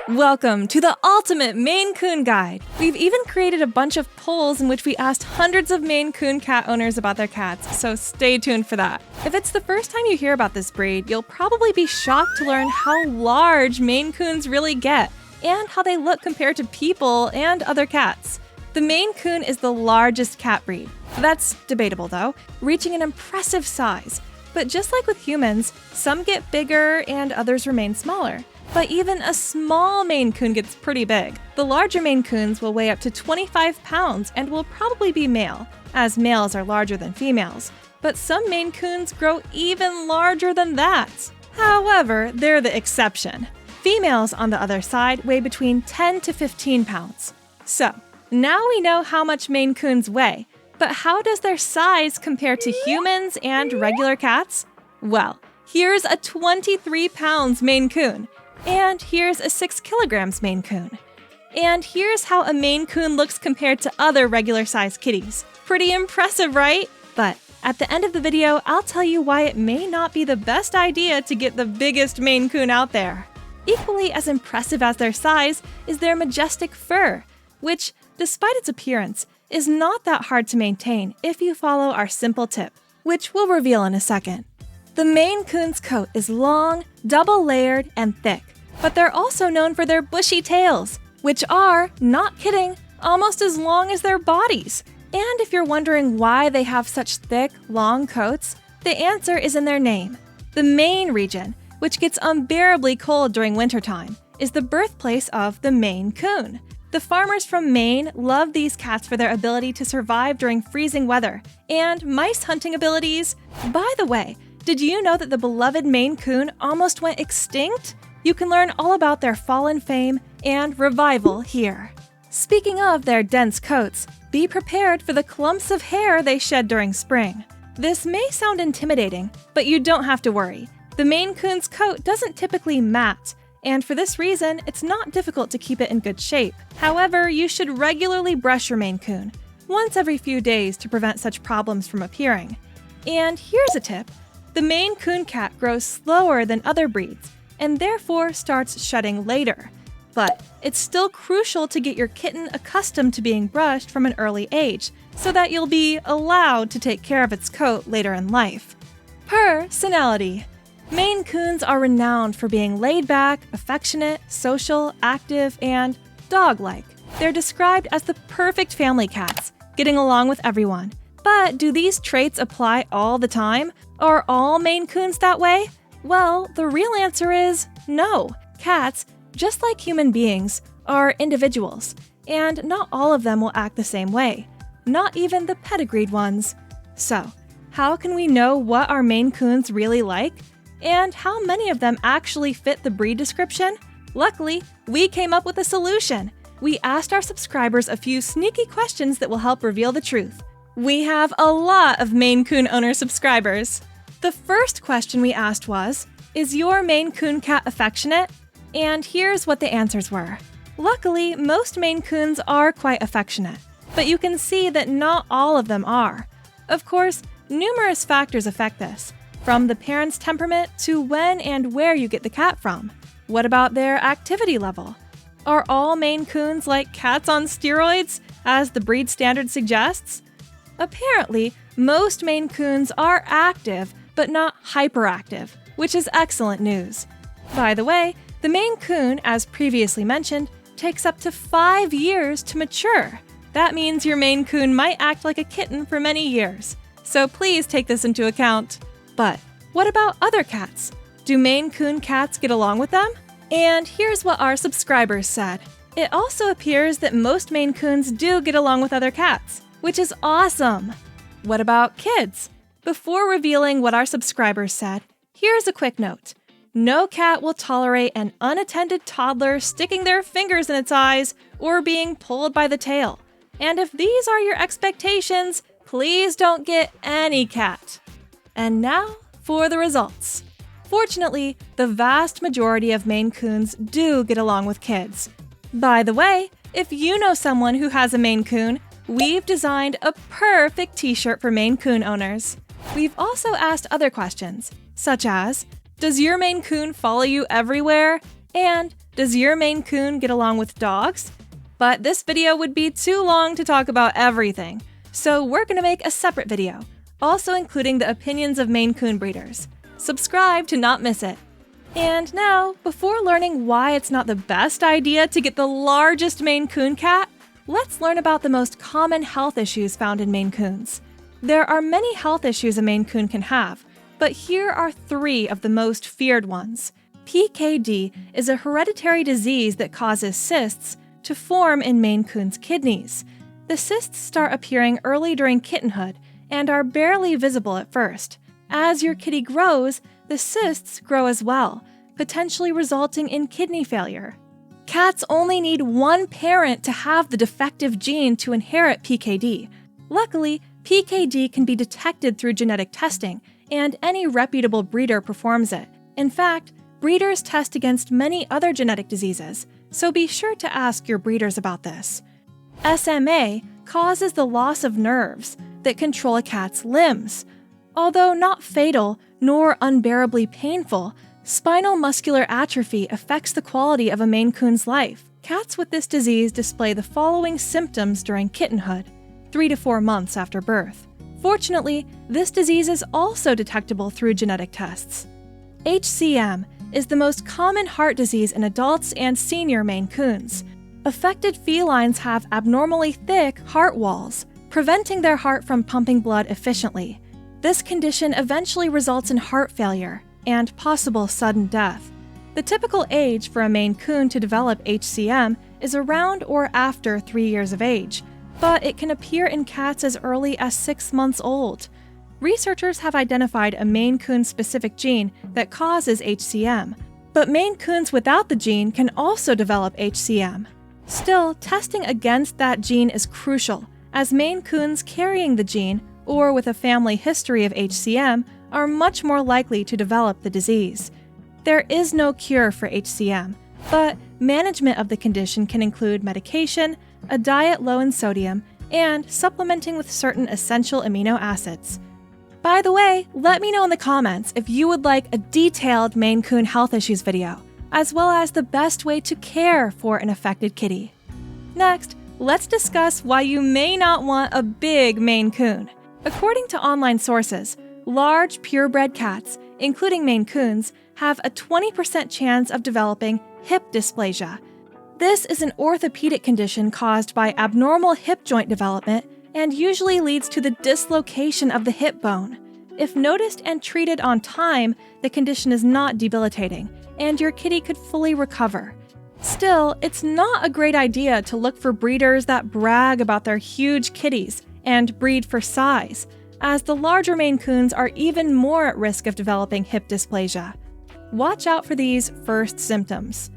Welcome to the ultimate Maine Coon guide. We've even created a bunch of polls in which we asked hundreds of Maine Coon cat owners about their cats, so stay tuned for that. If it's the first time you hear about this breed, you'll probably be shocked to learn how large Maine Coons really get and how they look compared to people and other cats. The Maine Coon is the largest cat breed. That's debatable though, reaching an impressive size. But just like with humans, some get bigger and others remain smaller. But even a small Maine Coon gets pretty big. The larger Maine Coons will weigh up to 25 pounds and will probably be male, as males are larger than females. But some Maine Coons grow even larger than that. However, they're the exception. Females, on the other side, weigh between 10 to 15 pounds. So, now we know how much Maine Coons weigh, but how does their size compare to humans and regular cats? Well, here's a 23 pounds Maine Coon. And here's a 6 kilograms Maine Coon. And here's how a Maine Coon looks compared to other regular-sized kitties. Pretty impressive, right? But at the end of the video, I'll tell you why it may not be the best idea to get the biggest Maine Coon out there. Equally as impressive as their size is their majestic fur, which, despite its appearance, is not that hard to maintain if you follow our simple tip, which we'll reveal in a second. The Maine Coon's coat is long, double-layered, and thick. But they're also known for their bushy tails, which are, not kidding, almost as long as their bodies. And if you're wondering why they have such thick, long coats, the answer is in their name. The Maine region, which gets unbearably cold during wintertime, is the birthplace of the Maine Coon. The farmers from Maine love these cats for their ability to survive during freezing weather and mice hunting abilities. By the way, did you know that the beloved Maine Coon almost went extinct? You can learn all about their fallen fame and revival here. Speaking of their dense coats, be prepared for the clumps of hair they shed during spring. This may sound intimidating, but you don't have to worry. The Maine Coon's coat doesn't typically mat, and for this reason, it's not difficult to keep it in good shape. However, you should regularly brush your Maine Coon, once every few days to prevent such problems from appearing. And here's a tip. The Maine Coon cat grows slower than other breeds, and therefore starts shedding later. But it's still crucial to get your kitten accustomed to being brushed from an early age, so that you'll be allowed to take care of its coat later in life. Personality. Maine Coons are renowned for being laid-back, affectionate, social, active, and dog-like. They're described as the perfect family cats, getting along with everyone. But do these traits apply all the time? Are all Maine Coons that way? Well, the real answer is no. Cats, just like human beings, are individuals, and not all of them will act the same way, not even the pedigreed ones. So, how can we know what our Maine Coons really like? And how many of them actually fit the breed description? Luckily, we came up with a solution. We asked our subscribers a few sneaky questions that will help reveal the truth. We have a lot of Maine Coon owner subscribers. The first question we asked was, is your Maine Coon cat affectionate? And here's what the answers were. Luckily, most Maine Coons are quite affectionate, but you can see that not all of them are. Of course, numerous factors affect this, from the parent's temperament to when and where you get the cat from. What about their activity level? Are all Maine Coons like cats on steroids, as the breed standard suggests? Apparently, most Maine Coons are active, but not hyperactive, which is excellent news. By the way, the Maine Coon, as previously mentioned, takes up to 5 years to mature. That means your Maine Coon might act like a kitten for many years, so please take this into account. But what about other cats? Do Maine Coon cats get along with them? And here's what our subscribers said. It also appears that most Maine Coons do get along with other cats, which is awesome. What about kids? Before revealing what our subscribers said, here's a quick note. No cat will tolerate an unattended toddler sticking their fingers in its eyes or being pulled by the tail. And if these are your expectations, please don't get any cat. And now for the results. Fortunately, the vast majority of Maine Coons do get along with kids. By the way, if you know someone who has a Maine Coon, we've designed a perfect t-shirt for Maine Coon owners. We've also asked other questions, such as, does your Maine Coon follow you everywhere? And does your Maine Coon get along with dogs? But this video would be too long to talk about everything, so we're gonna make a separate video, also including the opinions of Maine Coon breeders. Subscribe to not miss it. And now, before learning why it's not the best idea to get the largest Maine Coon cat, let's learn about the most common health issues found in Maine Coons. There are many health issues a Maine Coon can have, but here are 3 of the most feared ones. PKD is a hereditary disease that causes cysts to form in Maine Coon's kidneys. The cysts start appearing early during kittenhood and are barely visible at first. As your kitty grows, the cysts grow as well, potentially resulting in kidney failure. Cats only need one parent to have the defective gene to inherit PKD. Luckily, PKD can be detected through genetic testing, and any reputable breeder performs it. In fact, breeders test against many other genetic diseases, so be sure to ask your breeders about this. SMA causes the loss of nerves that control a cat's limbs. Although not fatal nor unbearably painful, spinal muscular atrophy affects the quality of a Maine Coon's life. Cats with this disease display the following symptoms during kittenhood, 3 to 4 months after birth. Fortunately, this disease is also detectable through genetic tests. HCM is the most common heart disease in adults and senior Maine Coons. Affected felines have abnormally thick heart walls, preventing their heart from pumping blood efficiently. This condition eventually results in heart failure and possible sudden death. The typical age for a Maine Coon to develop HCM is around or after 3 years of age, but it can appear in cats as early as 6 months old. Researchers have identified a Maine Coon-specific gene that causes HCM, but Maine Coons without the gene can also develop HCM. Still, testing against that gene is crucial, as Maine Coons carrying the gene or with a family history of HCM are much more likely to develop the disease. There is no cure for HCM, but management of the condition can include medication, a diet low in sodium, and supplementing with certain essential amino acids. By the way, let me know in the comments if you would like a detailed Maine Coon health issues video, as well as the best way to care for an affected kitty. Next, let's discuss why you may not want a big Maine Coon. According to online sources, large purebred cats, including Maine Coons, have a 20% chance of developing hip dysplasia. This is an orthopedic condition caused by abnormal hip joint development and usually leads to the dislocation of the hip bone. If noticed and treated on time, the condition is not debilitating, and your kitty could fully recover. Still, it's not a great idea to look for breeders that brag about their huge kitties and breed for size, as the larger Maine Coons are even more at risk of developing hip dysplasia. Watch out for these first symptoms.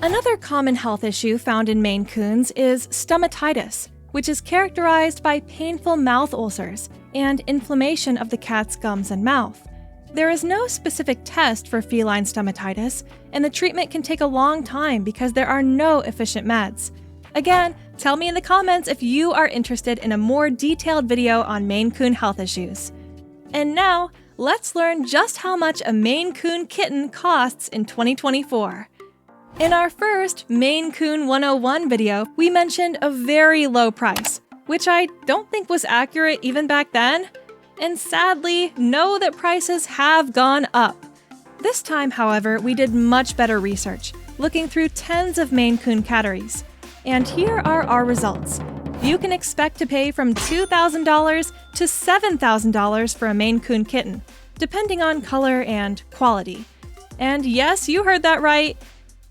Another common health issue found in Maine Coons is stomatitis, which is characterized by painful mouth ulcers and inflammation of the cat's gums and mouth. There is no specific test for feline stomatitis, and the treatment can take a long time because there are no efficient meds. Again, tell me in the comments if you are interested in a more detailed video on Maine Coon health issues. And now, let's learn just how much a Maine Coon kitten costs in 2024. In our first Maine Coon 101 video, we mentioned a very low price, which I don't think was accurate even back then. And sadly, know that prices have gone up. This time, however, we did much better research, looking through tens of Maine Coon catteries. And here are our results. You can expect to pay from $2,000 to $7,000 for a Maine Coon kitten, depending on color and quality. And yes, you heard that right.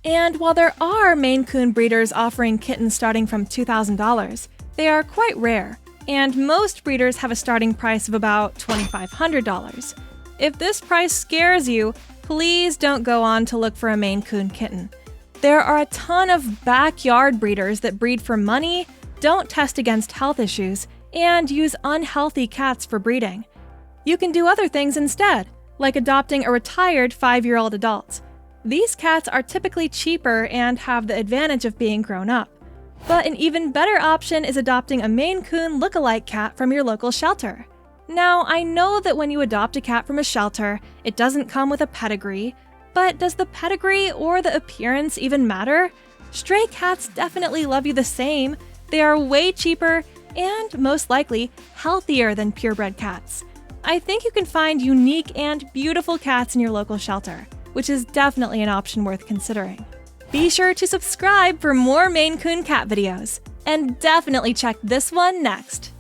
And while there are Maine Coon breeders offering kittens starting from $2,000, they are quite rare, and most breeders have a starting price of about $2,500. If this price scares you, please don't go on to look for a Maine Coon kitten. There are a ton of backyard breeders that breed for money, don't test against health issues, and use unhealthy cats for breeding. You can do other things instead, like adopting a retired 5-year-old adult. These cats are typically cheaper and have the advantage of being grown up. But an even better option is adopting a Maine Coon look-alike cat from your local shelter. Now, I know that when you adopt a cat from a shelter, it doesn't come with a pedigree, But does the pedigree or the appearance even matter? Stray cats definitely love you the same. They are way cheaper and, most likely, healthier than purebred cats. I think you can find unique and beautiful cats in your local shelter, which is definitely an option worth considering. Be sure to subscribe for more Maine Coon Cat videos, and definitely check this one next.